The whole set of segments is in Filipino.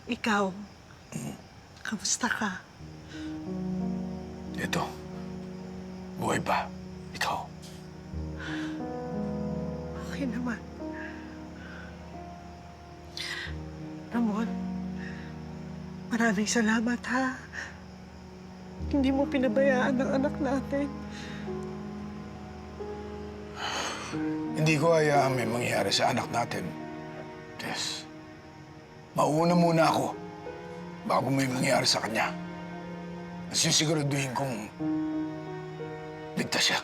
Ikaw, kamusta ka? Ito, buhay pa. Ikaw. Okay naman. Ramon, maraming salamat ha. Hindi mo pinabayaan ang anak natin. Hindi ko hayaan may mangyayari sa anak natin. Tess, mauuna muna ako bago may mangyayari sa kanya. At sisiguraduhin kong ligtas siya.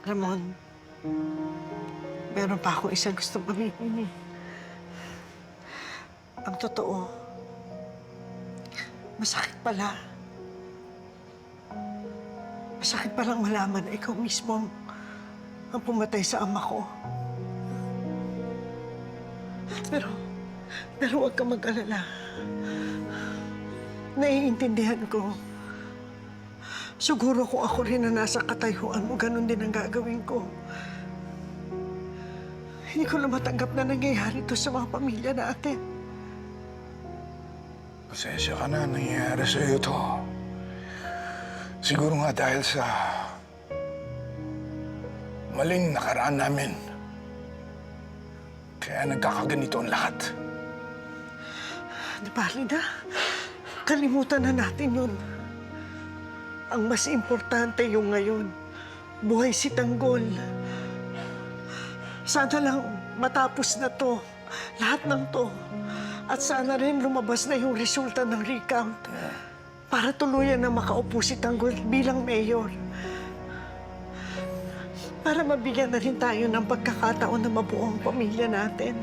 Ramon, meron pa ako isang gustong aminin. Ang totoo, masakit pala. Masakit palang malaman na ikaw mismo ang pumatay sa ama ko. Pero huwag ka mag-alala. Naiintindihan ko. Siguro kung ako rin na nasa katayuan mo, ganun din ang gagawin ko. Hindi ko na matanggap na nangyayari ito sa mga pamilya natin. Pasensya ka na, nangyayari sa'yo to. Siguro nga dahil sa maling nakaraan namin. Kaya nagkakaganito ang lahat. Di bali na. Kalimutan na natin yun. Ang mas importante yung ngayon. Buhay si Tanggol. Sana lang matapos na to. Lahat ng to. At sana rin lumabas na yung resulta ng recount. Para tuluyan na makaupo si Tanggol bilang mayor. Para mabigyan na rin tayo ng pagkakataon na mabuo ang pamilya natin.